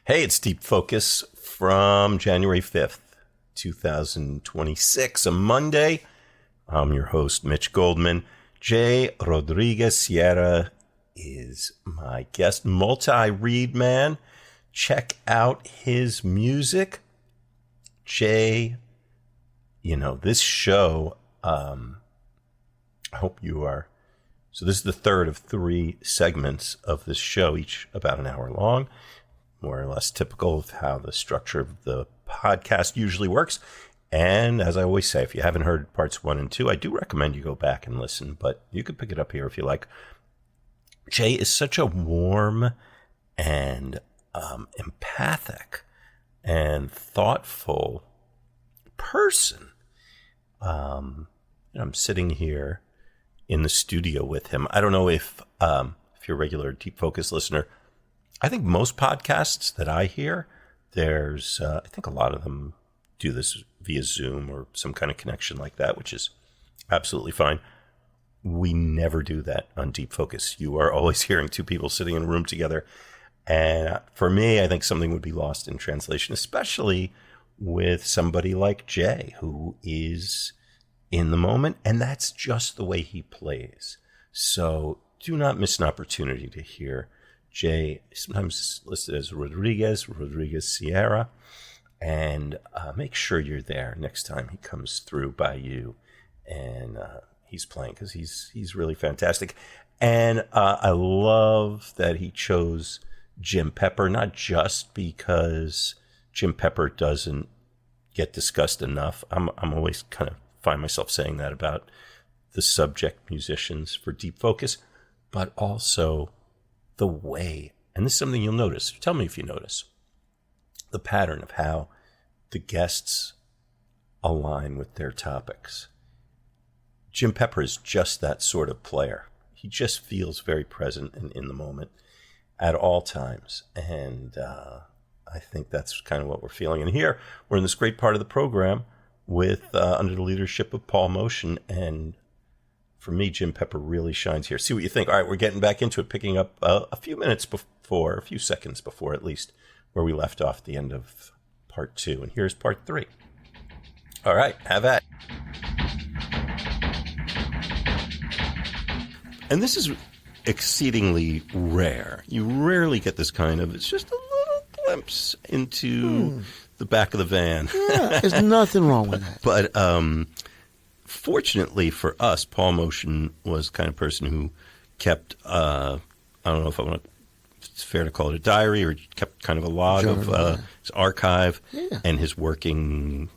Hey, it's Deep Focus from January 5th, 2026, a Monday. I'm your host, Mitch Goldman. Jay Rodriguez Sierra is my guest, multi-reedman. Check out his music. Jay, this show, I hope you are. So this is the third of three segments of this show, each about an hour long. More or less typical of how the structure of the podcast usually works. And as I always say, if you haven't heard parts 1 and 2, I do recommend you go back and listen, but you could pick it up here if you like. Jay is such a warm and empathic and thoughtful person. I'm sitting here in the studio with him. I don't know if you're a regular Deep Focus listener, I think most podcasts that I hear, there's, I think a lot of them do this via Zoom or some kind of connection like that, which is absolutely fine. We never do that on Deep Focus. You are always hearing two people sitting in a room together. And for me, I think something would be lost in translation, especially with somebody like Jay, who is in the moment. And that's just the way he plays. So do not miss an opportunity to hear Jay, sometimes listed as Rodriguez Sierra, and make sure you're there next time he comes through by you and he's playing, because he's really fantastic. And I love that he chose Jim Pepper, not just because Jim Pepper doesn't get discussed enough. I'm always kind of find myself saying that about the subject musicians for Deep Focus, but also the way, and this is something you'll notice, tell me if you notice, the pattern of how the guests align with their topics. Jim Pepper is just that sort of player. He just feels very present and in the moment at all times. And I think that's kind of what we're feeling. And here, we're in this great part of the program with under the leadership of Paul Motion, and for me, Jim Pepper really shines here. See what you think. All right, we're getting back into it, picking up a few seconds before at least, where we left off at the end of part 2. And here's part 3. All right, have at it. And this is exceedingly rare. You rarely get this kind of, it's just a little glimpse into the back of the van. Yeah, there's nothing wrong with that. But fortunately for us, Paul Motion was the kind of person who kept, I don't know if it's fair to call it a diary, or kept kind of a log of his archive and his working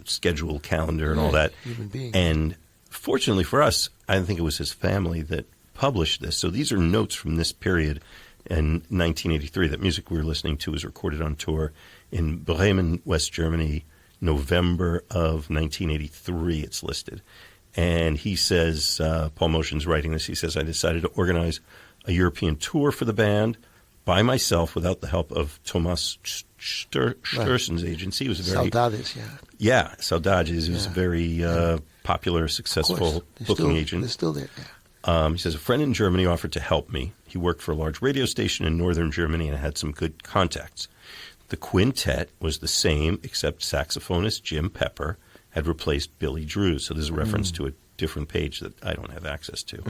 schedule, calendar, and all that. And fortunately for us, I think it was his family that published this. So these are notes from this period in 1983. That music we were listening to was recorded on tour in Bremen, West Germany, November of 1983, it's listed. And he says, Paul Motion's writing this, he says, I decided to organize a European tour for the band by myself without the help of Thomas Sturzen's agency. He was a very... Saudades, Yeah, Saudades. He was a very popular, successful booking agent. They're still there, He says, a friend in Germany offered to help me. He worked for a large radio station in northern Germany and had some good contacts. The quintet was the same, except saxophonist Jim Pepper had replaced Billy Drews. So there's a reference to a different page that I don't have access to.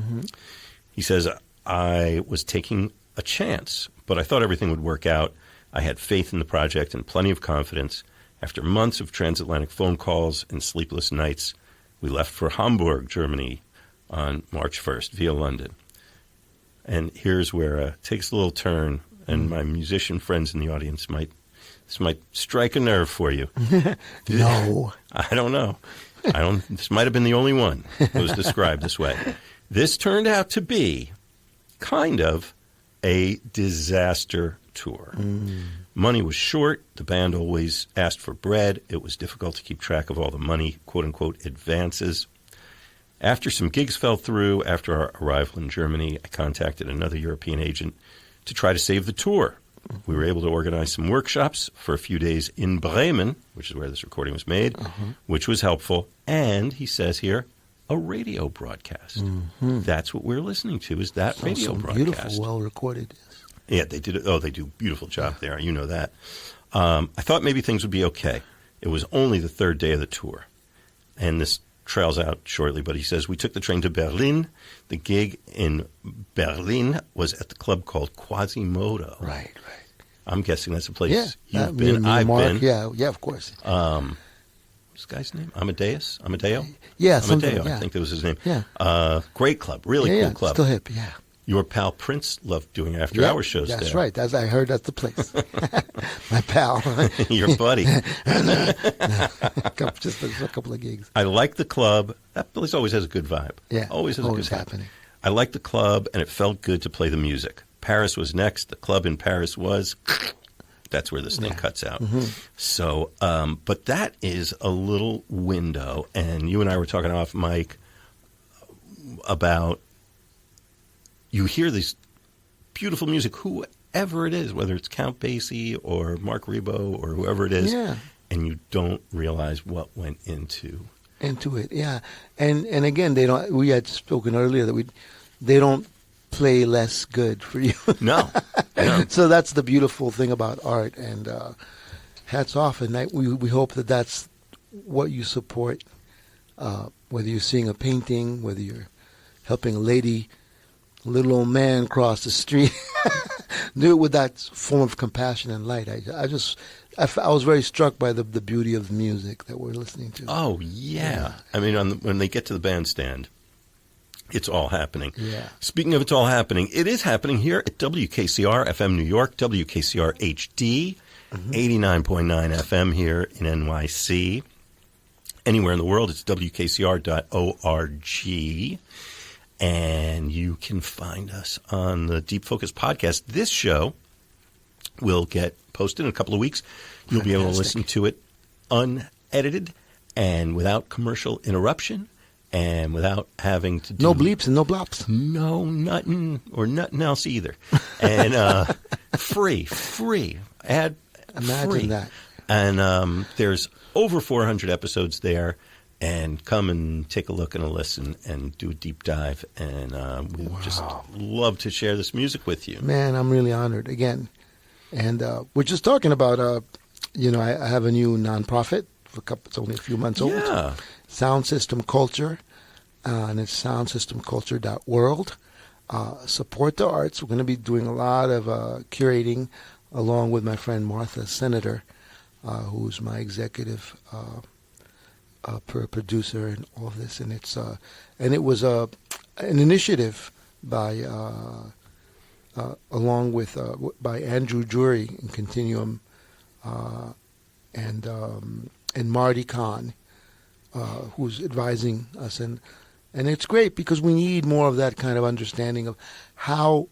He says, I was taking a chance, but I thought everything would work out. I had faith in the project and plenty of confidence. After months of transatlantic phone calls and sleepless nights, we left for Hamburg, Germany on March 1st via London. And here's where it takes a little turn, and my musician friends in the audience might strike a nerve for you. No. I don't know. This might have been the only one that was described this way. This turned out to be kind of a disaster tour. Money was short. The band always asked for bread. It was difficult to keep track of all the money, quote-unquote, advances. After some gigs fell through, after our arrival in Germany, I contacted another European agent to try to save the tour. We were able to organize some workshops for a few days in Bremen, which is where this recording was made, which was helpful. And, he says here, a radio broadcast. That's what we're listening to, is that radio broadcast. Beautiful, well-recorded. Yeah, they did. Oh, they do a beautiful job there. You know that. I thought maybe things would be okay. It was only the third day of the tour. And this trails out shortly, but he says, we took the train to Berlin. The gig in Berlin was at the club called Quasimodo. Right. I'm guessing that's a place Yeah. you've been. I've been. Yeah, of course. This guy's name? Amadeo? Yeah, Amadeo, yeah. I think that was his name. Yeah. Great club. Really cool club. Still hip, yeah. Your pal Prince loved doing after-hour shows there. That's right. I heard that's the place. My pal. Your buddy. Just a couple of gigs. I like the club. That place always has a good vibe. Yeah. Always has a good vibe. Happening. I like the club, and it felt good to play the music. Paris was next. The club in Paris was... That's where this thing cuts out. Mm-hmm. So, but that is a little window. And you and I were talking off mic about... You hear this beautiful music, whoever it is, whether it's Count Basie or Mark Ribot or whoever it is, and you don't realize what went into it. Yeah, and again, they don't. We had spoken earlier that they don't play less good for you. No. So that's the beautiful thing about art, and hats off. And we hope that that's what you support, whether you're seeing a painting, whether you're helping a little old man cross the street. Do it with that form of compassion and light. I was very struck by the beauty of the music that we're listening to. Oh, yeah. I mean, when they get to the bandstand, it's all happening. Yeah. Speaking of it's all happening, it is happening here at WKCR FM New York, WKCR HD, 89.9 FM here in NYC. Anywhere in the world, it's WKCR.org. And you can find us on the Deep Focus podcast. This show will get posted in a couple of weeks. You'll be able to listen to it unedited and without commercial interruption and without having to do... No bleeps and no blops. No, nothing or nothing else either. And free, ad Imagine free. that. And there's over 400 episodes there. And come and take a look and a listen and do a deep dive. And we just love to share this music with you. Man, I'm really honored again. And we're just talking about, I have a new nonprofit. It's only a few months old. Yeah. Sound System Culture. And it's soundsystemculture.world. Support the arts. We're going to be doing a lot of curating along with my friend Martha Senator, who's my executive producer and all of this, and it was an initiative by along with by Andrew Jury and Continuum and Marty Kahn, who's advising us, and it's great because we need more of that kind of understanding of how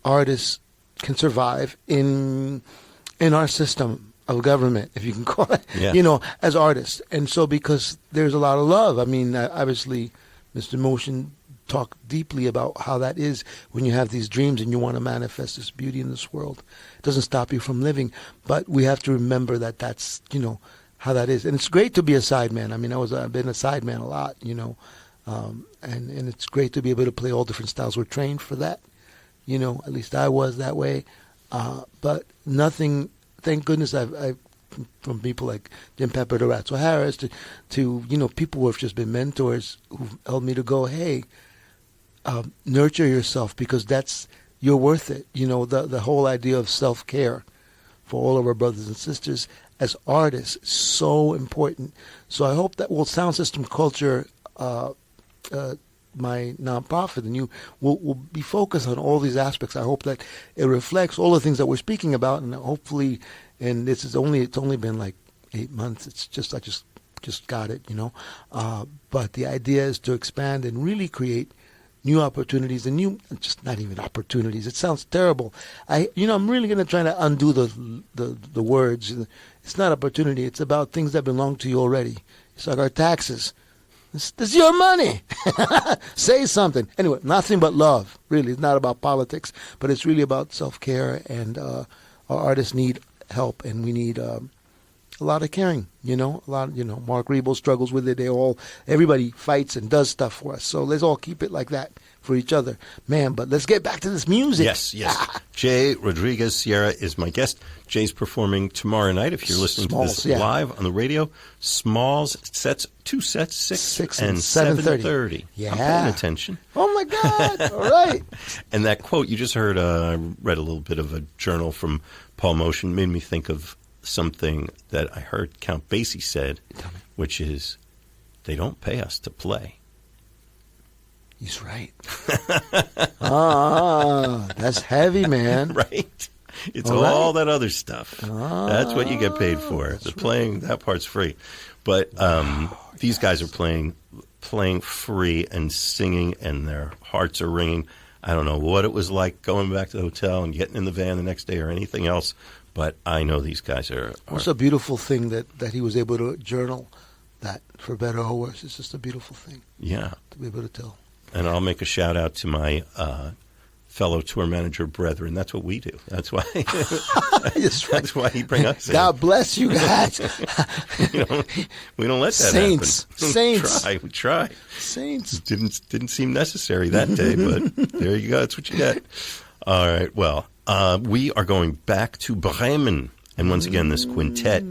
artists can survive in our system of government, if you can call it, as artists. And so because there's a lot of love, I mean, obviously, Mr. Motion talked deeply about how that is when you have these dreams and you want to manifest this beauty in this world. It doesn't stop you from living, but we have to remember that that's, how that is. And it's great to be a sideman. I mean, I've been a sideman a lot, and it's great to be able to play all different styles. We're trained for that, at least I was that way. But nothing... Thank goodness I've from people like Jim Pepper to Ratso Harris to people who have just been mentors who've helped me to go, hey, nurture yourself because you're worth it. The whole idea of self-care for all of our brothers and sisters as artists is so important. So I hope that Sound System Culture, my nonprofit, and you will be focused on all these aspects. I hope that it reflects all the things that we're speaking about, and hopefully, and it's only been like 8 months. It's just I just got it, But the idea is to expand and really create new opportunities and just not even opportunities. It sounds terrible. I'm really going to try to undo the words. It's not opportunity. It's about things that belong to you already. It's like our taxes. This is your money. Say something. Anyway, nothing but love. Really, it's not about politics, but it's really about self-care. And our artists need help, and we need a lot of caring, Mark Rebo struggles with it. Everybody fights and does stuff for us. So let's all keep it like that for each other. Man, but let's get back to this music. Yes. Jay Rodriguez Sierra is my guest. Jay's performing tomorrow night. If you're listening to this live on the radio, Smalls sets, 2 sets, 6 and 7:30. Yeah. I'm paying attention. Oh, my God. All right. And that quote you just heard, I read a little bit of a journal from Paul Motion, made me think of something that I heard Count Basie said, which is, they don't pay us to play. He's right. That's heavy, man. Right? It's all that other stuff. That's what you get paid for. The playing, that part's free. But these guys are playing free and singing, and their hearts are ringing. I don't know what it was like going back to the hotel and getting in the van the next day or anything else, but I know these guys are... It's a beautiful thing that he was able to journal that, for better or worse. It's just a beautiful thing. Yeah. To be able to tell. And I'll make a shout out to my fellow tour manager brethren. That's what we do. That's why. That's why he brings us in. God bless you guys. We don't let that Saints. happen. Saints. We try. Saints. Didn't seem necessary that day, but there you go. That's what you get. All right. Well, we are going back to Bremen. And once again, this quintet,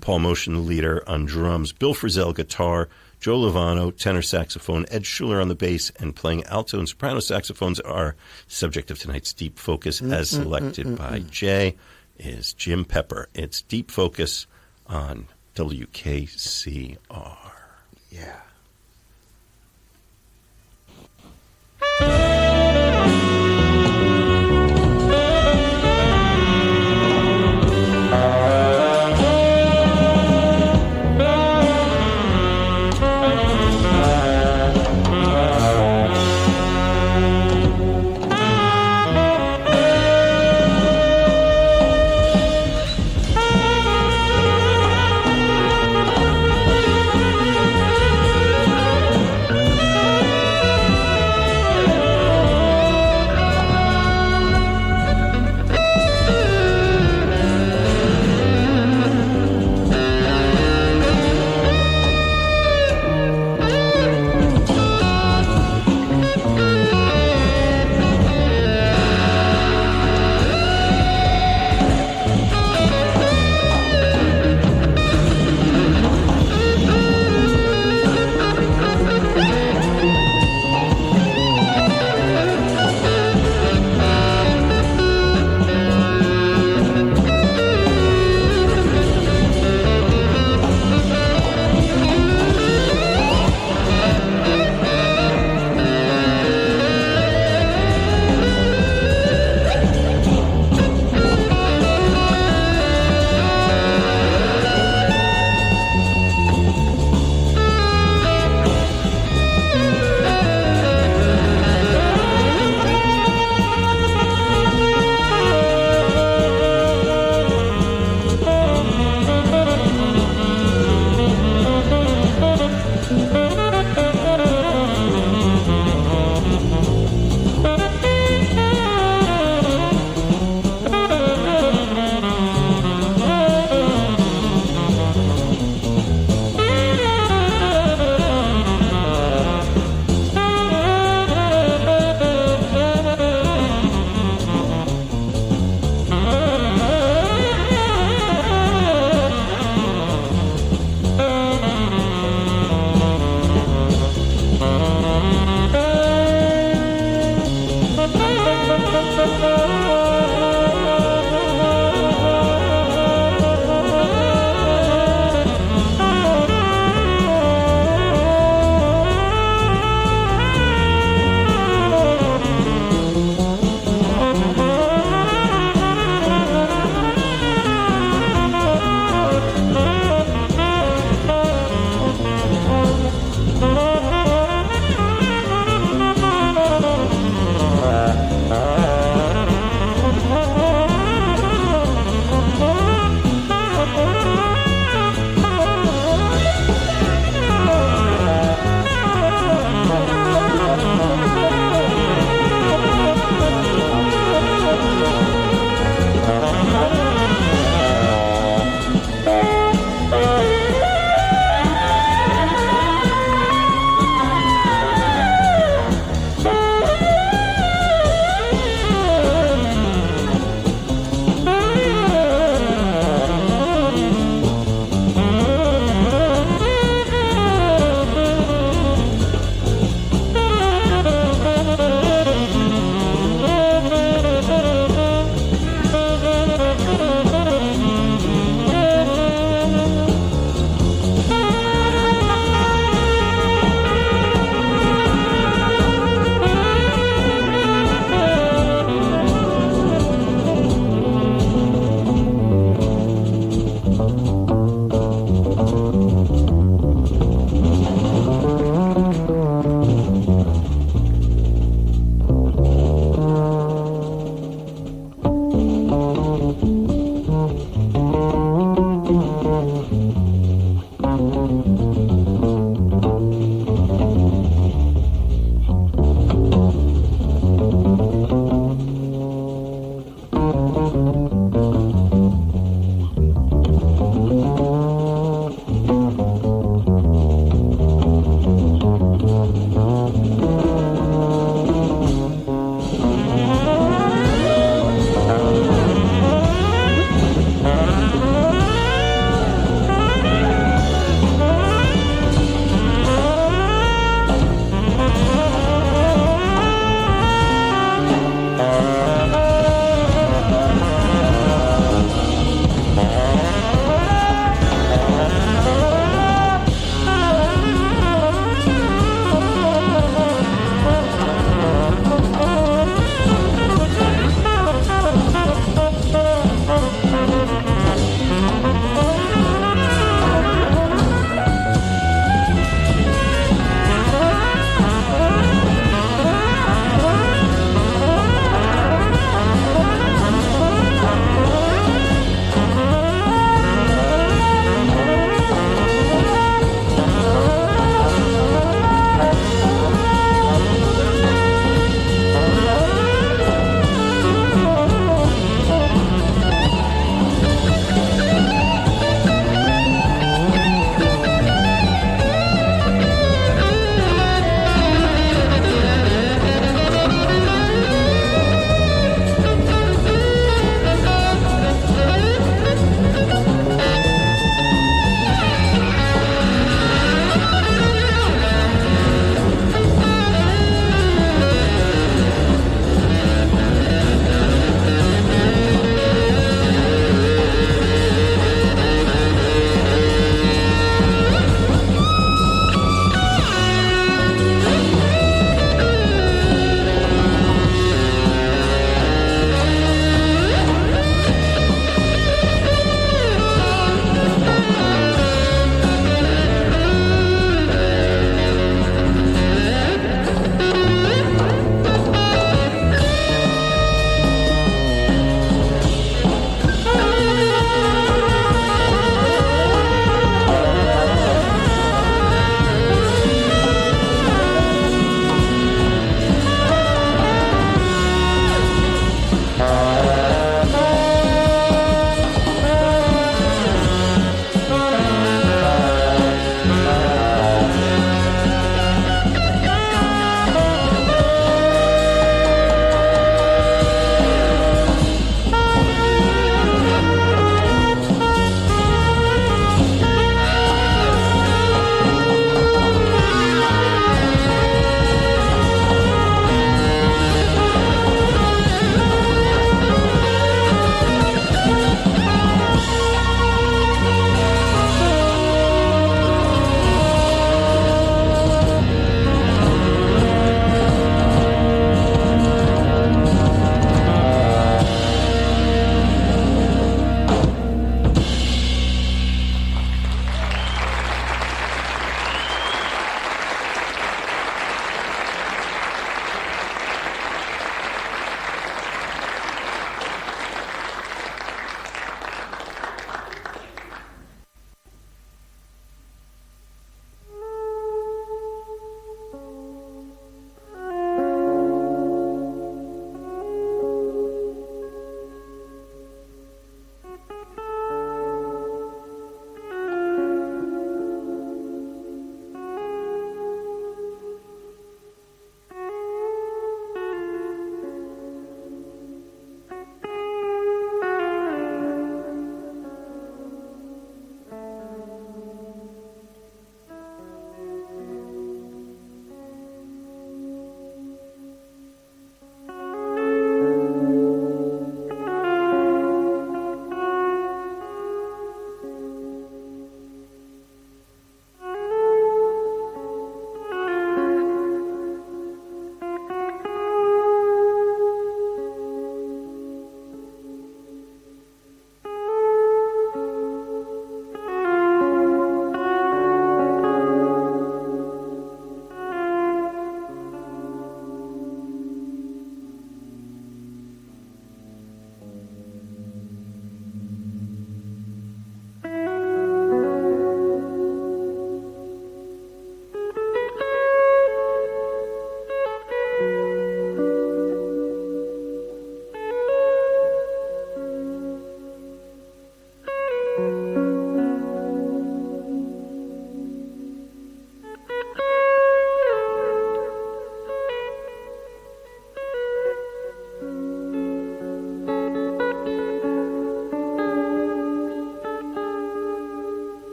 Paul Motion, the leader, on drums, Bill Frisell, guitar, Joe Lovano, tenor saxophone, Ed Schuller on the bass, and playing alto and soprano saxophones are subject of tonight's Deep Focus, as selected by Jay, is Jim Pepper. It's Deep Focus on WKCR. Yeah.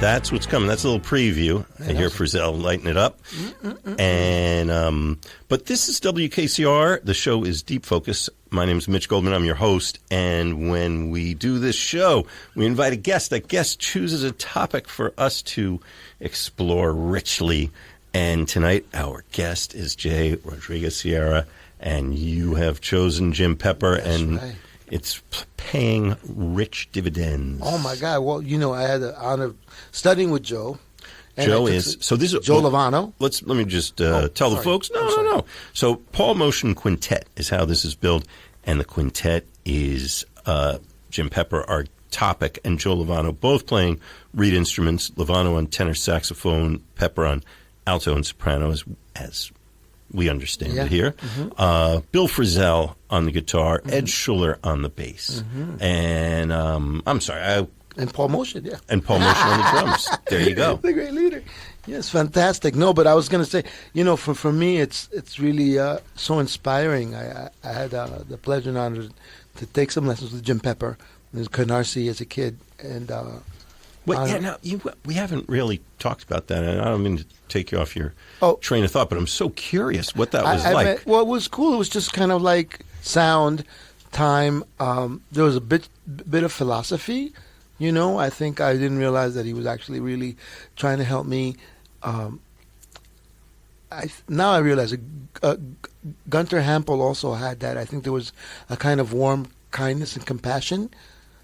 That's what's coming. That's a little preview. I hear Frizzell lighting it up. And but this is WKCR. The show is Deep Focus. My name is Mitch Goldman. I'm your host. And when we do this show, we invite a guest. That guest chooses a topic for us to explore richly. And tonight, our guest is J. Rodriguez Sierra. And you have chosen Jim Pepper. That's and right. It's paying rich dividends. Oh, my God. Well, I had the honor of studying with Joe. Joe is, so this is... Joe Lovano. Let me just tell the folks. No. So Paul Motion Quintet is how this is billed, and the quintet is Jim Pepper, our topic, and Joe Lovano, both playing reed instruments, Lovano on tenor saxophone, Pepper on alto and soprano, as we understand it here. Mm-hmm. Bill Frizzell on the guitar, mm-hmm. Ed Schuller on the bass. Mm-hmm. And I'm sorry, and Paul Motion, yeah. And Paul Motion on the drums. There you go. The great leader. Yes, fantastic. No, but I was going to say, for me, it's really so inspiring. I had the pleasure and honor to take some lessons with Jim Pepper in Canarsie as a kid. And we haven't really talked about that. And I don't mean to take you off your train of thought, but I'm so curious what that was like. Well, it was cool. It was just kind of like sound, time. There was a bit of philosophy. I think I didn't realize that he was actually really trying to help me. Now I realize Gunter Hampel also had that. I think there was a kind of warm kindness and compassion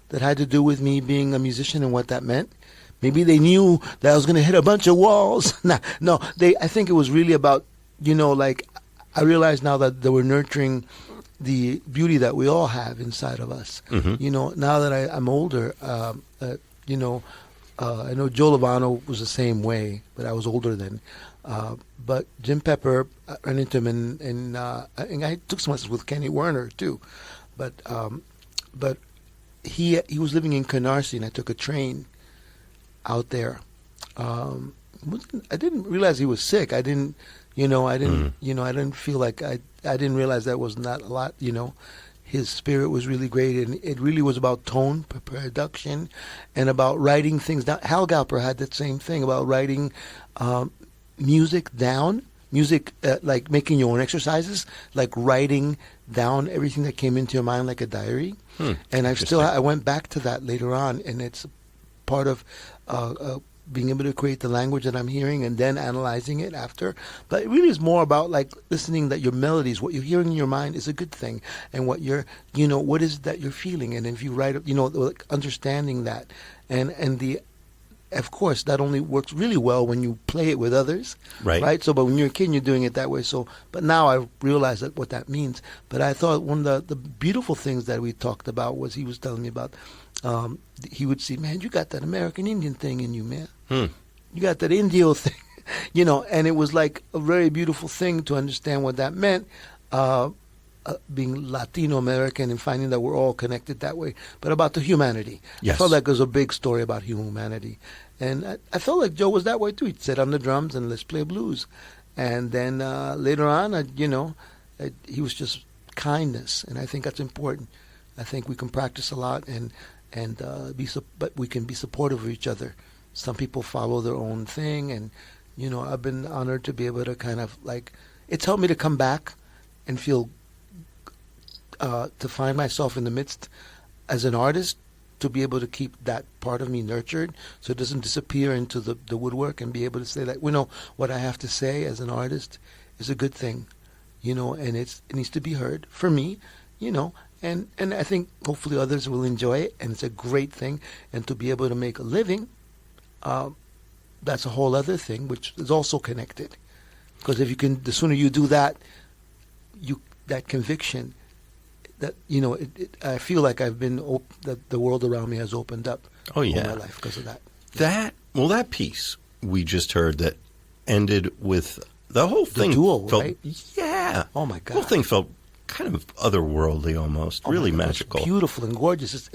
that had to do with me being a musician and what that meant. Maybe they knew that I was going to hit a bunch of walls. No. I think it was really about, I realize now that they were nurturing the beauty that we all have inside of us. Mm-hmm. Now that I'm older, I know Joe Lovano was the same way, but I was older then. But Jim Pepper, I ran into him, and I took some lessons with Kenny Werner too. But he was living in Canarsie, and I took a train out there. I didn't realize he was sick. I didn't feel like I didn't realize that was not a lot. His spirit was really great, and it really was about tone, production, and about writing things down. Hal Galper had that same thing about writing music down, like making your own exercises, like writing down everything that came into your mind like a diary. And I went back to that later on, and it's part of being able to create the language that I'm hearing and then analyzing it after. But it really is more about like listening that your melodies, what you're hearing in your mind is a good thing, and what you're, what is that you're feeling, and if you write, like understanding that, and of course, that only works really well when you play it with others, right? So, but when you're a kid, and you're doing it that way. So, but now I realize what that means. But I thought one of the beautiful things that we talked about was he was telling me about. He would see, man, you got that American Indian thing in you, man. You got that Indio thing, and it was like a very beautiful thing to understand what that meant, being Latino American and finding that we're all connected that way, but about the humanity. Yes. I felt like it was a big story about humanity. And I felt like Joe was that way too. He'd sit on the drums and let's play blues. And then later on, he was just kindness, and I think that's important. I think we can practice a lot but we can be supportive of each other. Some people follow their own thing, and You know, I've been honored to be able to kind of like, it's helped me to come back and feel, to find myself in the midst as an artist, to be able to keep that part of me nurtured so it doesn't disappear into the woodwork, and be able to say that, you know, what I have to say as an artist is a good thing, you know, and it needs to be heard for me, you know, and I think hopefully others will enjoy it, and it's a great thing. And to be able to make a living, that's a whole other thing, which is also connected. Because if you can, the sooner you do that, that conviction, that, you know, I feel like I've been, that the world around me has opened up. Oh, yeah. In my life because of that. That piece we just heard that ended with the whole thing. The duo, felt, right? Yeah. Oh, my God. The whole thing felt kind of otherworldly almost, really magical. It's beautiful and gorgeous.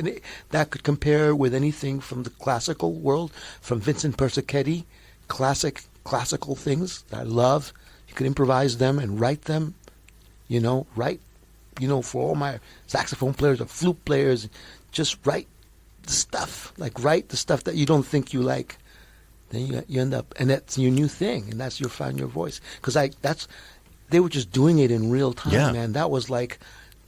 That could compare with anything from the classical world, from Vincent Persichetti, classical things that I love. You could improvise them and write them, you know, for all my saxophone players or flute players, just write the stuff, write the stuff that you don't think you like. Then you end up, and that's your new thing, and that's find your voice. Because they were just doing it in real time, man. That was like,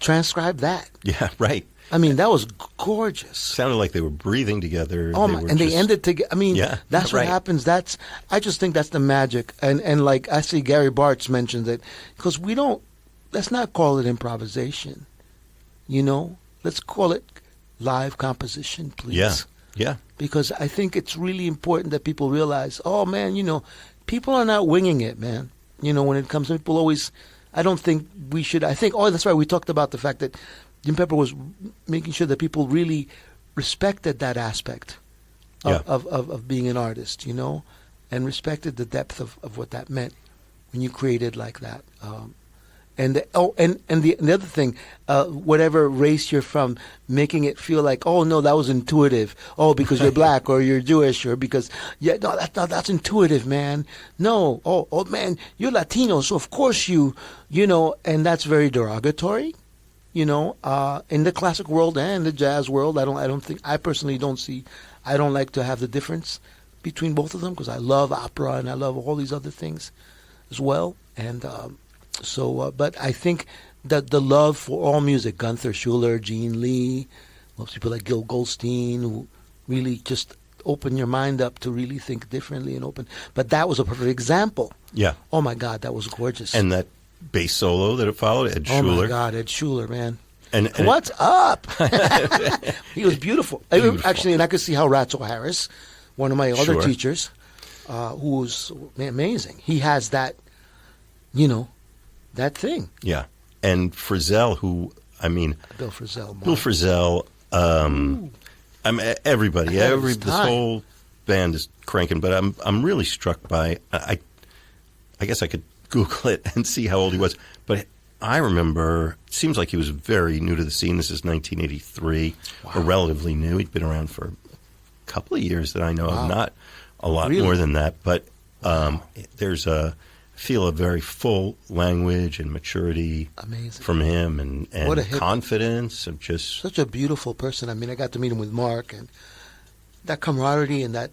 transcribe that. Yeah, right. I mean, that was gorgeous. Sounded like they were breathing together. Oh, they ended together. I mean, that's what right. happens. I just think that's the magic. And like, I see Gary Bartz mentioned it, because let's not call it improvisation, you know? Let's call it live composition, please. Yeah. Because I think it's really important that people realize, oh, man, you know, people are not winging it, man. You know, when it comes to people always, I don't think we should, that's right, we talked about the fact that Jim Pepper was making sure that people really respected that aspect of being an artist, you know, and respected the depth of what that meant when you created like that. And the other thing, whatever race you're from, making it feel like, oh no, that was intuitive. Oh, because you're black or you're Jewish or because that's intuitive, man. No, oh man, you're Latino, so of course you know, and that's very derogatory. You know, in the classic world and the jazz world, I personally don't like to have the difference between both of them, because I love opera and I love all these other things as well, and. But I think that the love for all music, Gunther Schuller, Gene Lee, most people like Gil Goldstein, who really just open your mind up to really think differently and open. But that was a perfect example. Yeah. Oh, my God, that was gorgeous. And that bass solo that it followed, Ed Schuller. Oh, my God, Ed Schuller, man. And what's up? He was beautiful. Actually, and I could see how Ratso Harris, one of my other teachers, who was amazing, he has that, you know, that thing. Yeah. And Frizzell, Bill Frizzell. Bill Frizzell, everybody, this whole band is cranking, but I'm really struck by, I guess I could Google it and see how old he was, but I remember, it seems like he was very new to the scene. This is 1983, or relatively new. He'd been around for a couple of years that I know of, not a lot more than that, but there's feel a very full language and maturity from him, and confidence of just such a beautiful person. I mean, I got to meet him with Mark, and that camaraderie and that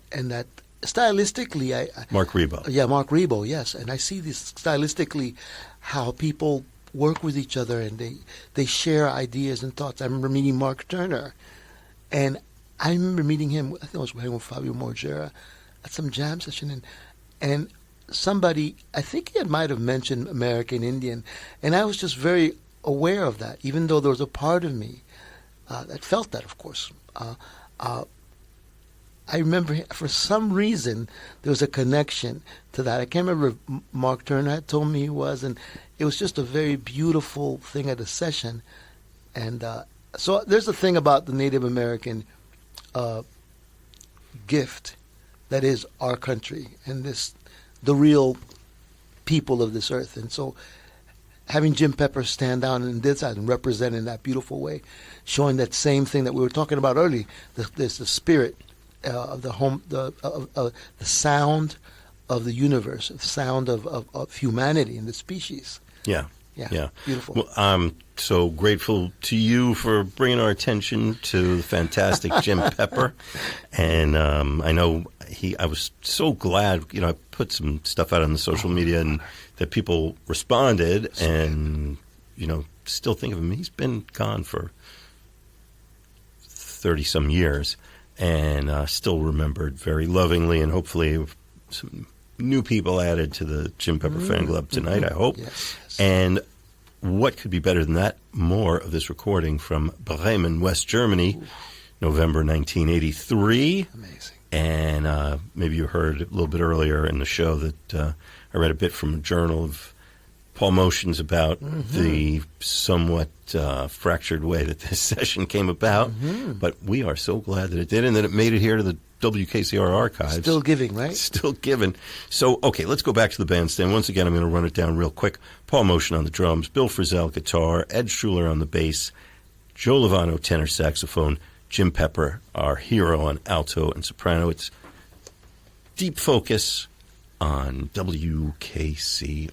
stylistically, Mark Rebo. Yeah, Mark Rebo, yes. And I see this stylistically, how people work with each other and they share ideas and thoughts. I remember meeting Mark Turner, and I remember meeting him. I think I was playing with Fabio Morgera at some jam session, and somebody, I think he might have mentioned American Indian, and I was just very aware of that, even though there was a part of me that felt that, of course. I remember for some reason there was a connection to that. I can't remember if Mark Turner had told me he was, and it was just a very beautiful thing at a session. And so there's a thing about the Native American gift that is our country and the real people of this earth. And so having Jim Pepper stand down and this side and represent in that beautiful way, showing that same thing that we were talking about earlier, the spirit of the home, the sound of the universe, the sound of humanity and the species. Yeah. Yeah. Beautiful. Well, I'm so grateful to you for bringing our attention to the fantastic Jim Pepper. And I know I was so glad, I put some stuff out on the social media and that people responded and, still think of him. He's been gone for 30-some years and still remembered very lovingly, and hopefully some new people added to the Jim Pepper fan club tonight, I hope. Yes. And what could be better than that? More of this recording from Bremen, West Germany, November 1983. Amazing. And maybe you heard a little bit earlier in the show that I read a bit from a journal of Paul Motion's about the somewhat fractured way that this session came about. But we are so glad that it did and that it made it here to the WKCR archives. Still giving, right? Still giving. So, okay, let's go back to the bandstand. Once again, I'm going to run it down real quick. Paul Motion on the drums, Bill Frisell guitar, Ed Struhler on the bass, Joe Lovano tenor saxophone, Jim Pepper, our hero, on alto and soprano. It's Deep Focus on WKCR.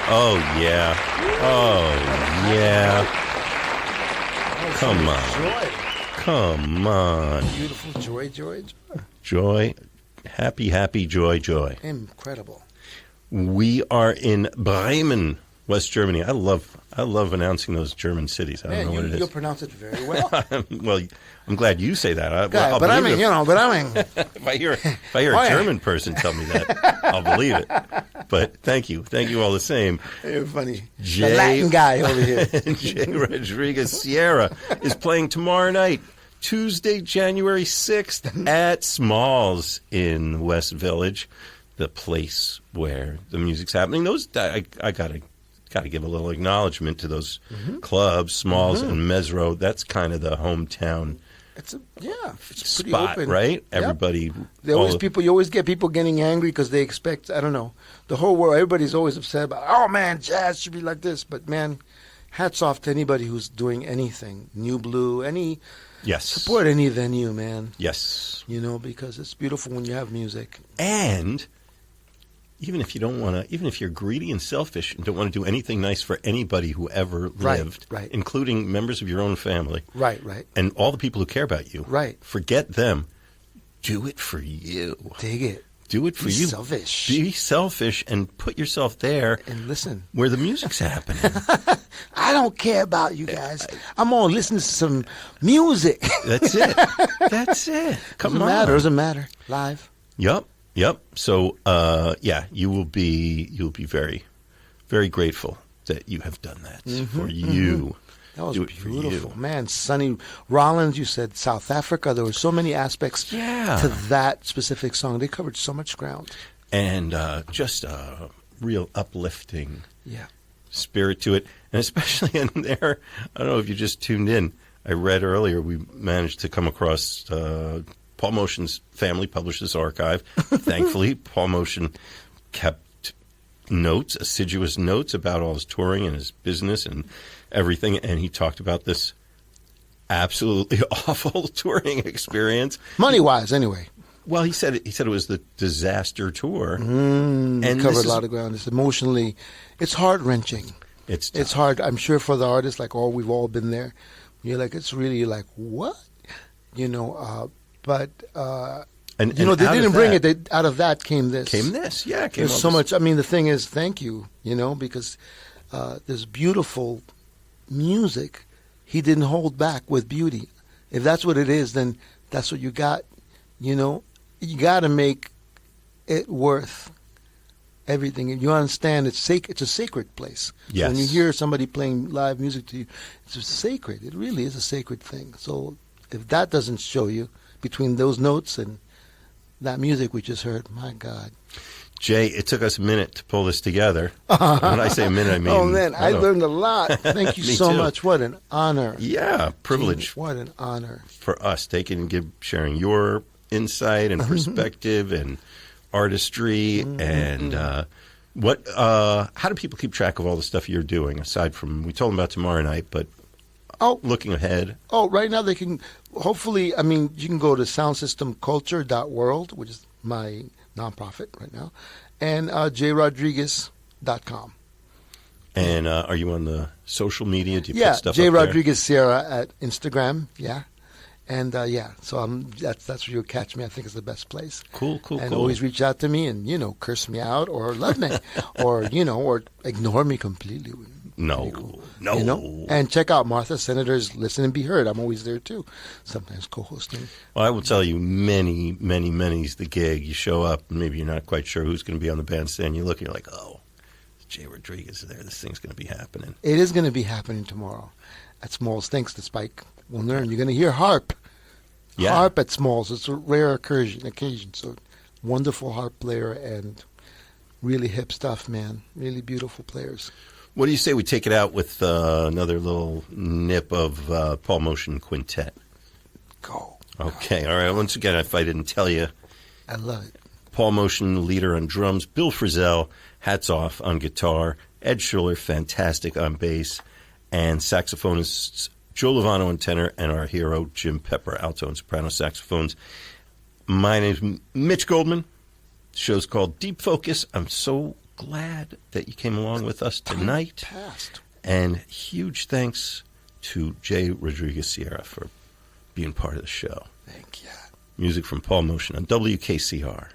Oh, yeah. Oh, yeah. Come on. Joy. Come on. Beautiful joy, joy, joy. Joy. Happy, happy, joy, joy. Incredible. We are in Bremen, West Germany. I love announcing those German cities. I don't know what it is. You'll pronounce it very well. Well, I'm glad you say that. But I mean, if I hear a German person tell me that, I'll believe it. But thank you all the same. You're funny. The Latin guy over here. Jay Rodriguez Sierra is playing tomorrow night, Tuesday, January 6th at Smalls in West Village, the place where the music's happening. Those I gotta give a little acknowledgement to those clubs, Smalls and Mesro. That's kind of the hometown. It's pretty spot, open. right? Yep. Everybody. You always get people getting angry because they expect, I don't know, the whole world, everybody's always upset about, oh man, jazz should be like this. But man, hats off to anybody who's doing anything, New Blue, support any venue, man. Yes. Because it's beautiful when you have music. And even if you're greedy and selfish and don't want to do anything nice for anybody who ever lived, right. including members of your own family, right, and all the people who care about you, right, forget them. Do it for you. Dig it. Do it for you. Be selfish and put yourself there and listen where the music's happening. I don't care about you guys. I'm gonna listen to some music. That's it. That's it. Doesn't matter. Live. Yep. So, you will be very, very grateful that you have done that for you. That was beautiful, man. Sonny Rollins, you said South Africa. There were so many aspects to that specific song. They covered so much ground, and just a real uplifting spirit to it. And especially in there, I don't know if you just tuned in. I read earlier we managed to come across. Paul Motion's family published this archive. Thankfully, Paul Motion kept assiduous notes about all his touring and his business and everything. And he talked about this absolutely awful touring experience. Money-wise, anyway. Well, he said it was the disaster tour. And covered a lot of ground. It's emotionally, it's heart-wrenching. It's hard. I'm sure for the artists, we've all been there. You're like, it's really like, what? But they didn't bring it. Out of that came this. There's so much. I mean, the thing is, thank you. Because there's beautiful music. He didn't hold back with beauty. If that's what it is, then that's what you got. You got to make it worth everything. And you understand, it's a sacred place. Yes. So when you hear somebody playing live music to you, it's sacred. It really is a sacred thing. So if that doesn't show you, between those notes and that music we just heard, my God. Jay, it took us a minute to pull this together. When I say a minute, I mean... Oh, man, I learned a lot. Thank you so much. What an honor. Yeah, privilege. Gene, what an honor. For us, sharing your insight and perspective and artistry. And how do people keep track of all the stuff you're doing, aside from, we told them about tomorrow night, but looking ahead? Oh, right now they can, hopefully, I mean, you can go to soundsystemculture.world, which is my nonprofit right now, and jrodriguez.com. And are you on the social media? Do you put stuff J. up there? Rodriguez Sierra at Instagram, yeah. And so that's where you'll catch me. I think is the best place. Cool. And always reach out to me and, curse me out or love me or ignore me completely. No. Cool. And check out Martha Senator's Listen and Be Heard. I'm always there too, sometimes co-hosting. Well, I will tell you, many's the gig. You show up, and maybe you're not quite sure who's going to be on the bandstand. You look, and you're like, oh, Jay Rodriguez is there. This thing's going to be happening. It is going to be happening tomorrow at Smalls. Thanks to Spike Wilner. And you're going to hear harp. Yeah. Harp at Smalls. It's a rare occasion. So wonderful harp player and really hip stuff, man. Really beautiful players. What do you say we take it out with another little nip of Paul Motion Quintet? Go. Okay. All right. Once again, if I didn't tell you. I love it. Paul Motion, leader on drums. Bill Frisell, hats off, on guitar. Ed Schuller, fantastic on bass. And saxophonists Joe Lovano on tenor and our hero Jim Pepper, alto and soprano saxophones. My name's Mitch Goldman. The show's called Deep Focus. I'm so glad that you came along with us tonight. And huge thanks to Jay Rodriguez Sierra for being part of the show. Thank you. Music from Paul Motion on WKCR.